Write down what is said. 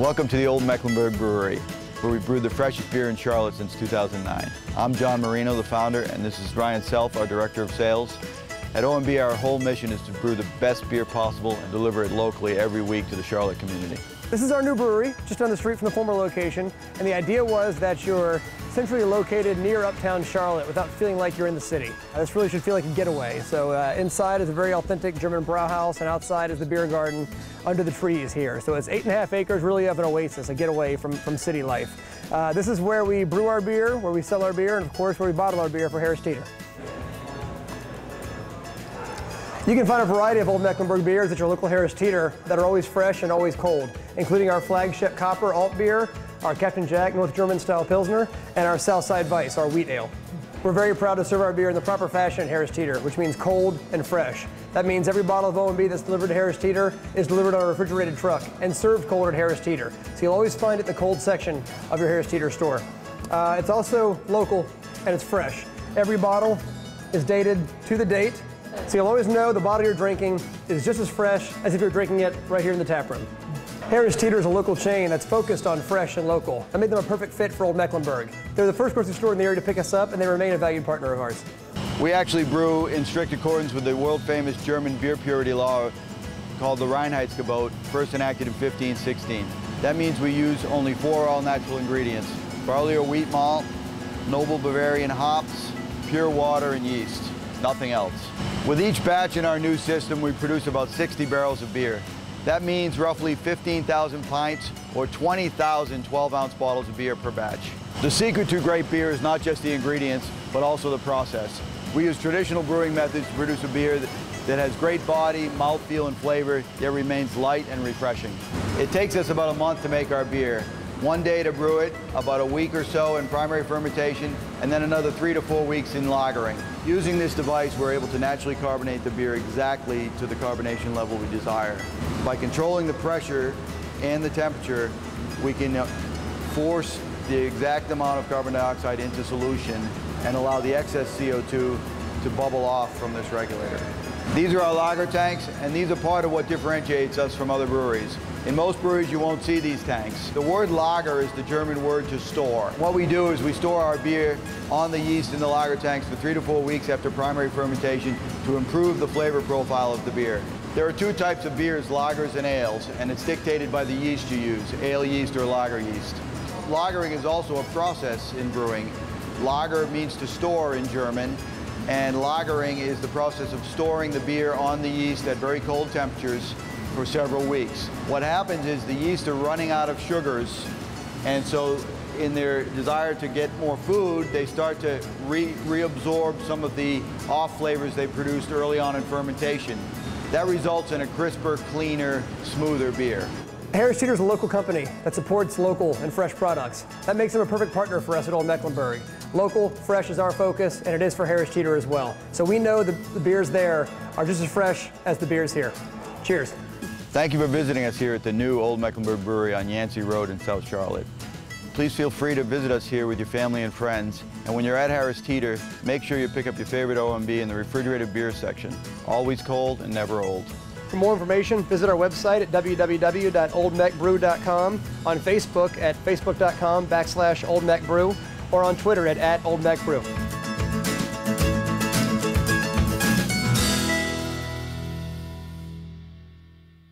Welcome to the Old Mecklenburg Brewery, where we brewed the freshest beer in Charlotte since 2009. I'm John Marino, the founder, and this is Ryan Self, our Director of Sales. At OMB, our whole mission is to brew the best beer possible and deliver it locally every week to the Charlotte community. This is our new brewery, just down the street from the former location, and the idea was that you're centrally located near uptown Charlotte without feeling like you're in the city. This really should feel like a getaway. So inside is a very authentic German brauhaus, and outside is the beer garden under the trees here. So it's 8.5 acres, really of an oasis, a getaway from city life. This is where we brew our beer, where we sell our beer, and of course where we bottle our beer for Harris Teeter. You can find a variety of Old Mecklenburg beers at your local Harris Teeter that are always fresh and always cold, including our flagship Copper Alt beer, our Captain Jack North German style Pilsner, and our Southside Weiss, our wheat ale. We're very proud to serve our beer in the proper fashion at Harris Teeter, which means cold and fresh. That means every bottle of OMB that's delivered to Harris Teeter is delivered on a refrigerated truck and served cold at Harris Teeter. So you'll always find it in the cold section of your Harris Teeter store. It's also local and it's fresh. Every bottle is dated to the date, so you'll always know the bottle you're drinking is just as fresh as if you're drinking it right here in the tap room. Harris Teeter is a local chain that's focused on fresh and local. That made them a perfect fit for Old Mecklenburg. They're the first grocery store in the area to pick us up, and they remain a valued partner of ours. We actually brew in strict accordance with the world-famous German beer purity law called the Reinheitsgebot, first enacted in 1516. That means we use only 4 all-natural ingredients: barley or wheat malt, noble Bavarian hops, pure water, and yeast. Nothing else. With each batch in our new system, we produce about 60 barrels of beer. That means roughly 15,000 pints or 20,000 12-ounce bottles of beer per batch. The secret to great beer is not just the ingredients, but also the process. We use traditional brewing methods to produce a beer that has great body, mouthfeel, and flavor, yet remains light and refreshing. It takes us about a month to make our beer. 1 day to brew it, about a week or so in primary fermentation, and then another 3 to 4 weeks in lagering. Using this device, we're able to naturally carbonate the beer exactly to the carbonation level we desire. By controlling the pressure and the temperature, we can force the exact amount of carbon dioxide into solution and allow the excess CO2 to bubble off from this regulator. These are our lager tanks, and these are part of what differentiates us from other breweries. In most breweries, you won't see these tanks. The word lager is the German word to store. What we do is we store our beer on the yeast in the lager tanks for 3 to 4 weeks after primary fermentation to improve the flavor profile of the beer. There are 2 types of beers, lagers and ales, and it's dictated by the yeast you use, ale yeast or lager yeast. Lagering is also a process in brewing. Lager means to store in German, and lagering is the process of storing the beer on the yeast at very cold temperatures for several weeks. What happens is the yeast are running out of sugars, and so in their desire to get more food, they start to reabsorb some of the off flavors they produced early on in fermentation. That results in a crisper, cleaner, smoother beer. Harris Teeter is a local company that supports local and fresh products. That makes them a perfect partner for us at Old Mecklenburg. Local, fresh is our focus, and it is for Harris Teeter as well. So we know the beers there are just as fresh as the beers here. Cheers. Thank you for visiting us here at the new Old Mecklenburg Brewery on Yancey Road in South Charlotte. Please feel free to visit us here with your family and friends. And when you're at Harris Teeter, make sure you pick up your favorite OMB in the refrigerated beer section. Always cold and never old. For more information, visit our website at www.oldmeckbrew.com, on Facebook at facebook.com/oldmeckbrew, or on Twitter at oldmeckbrew.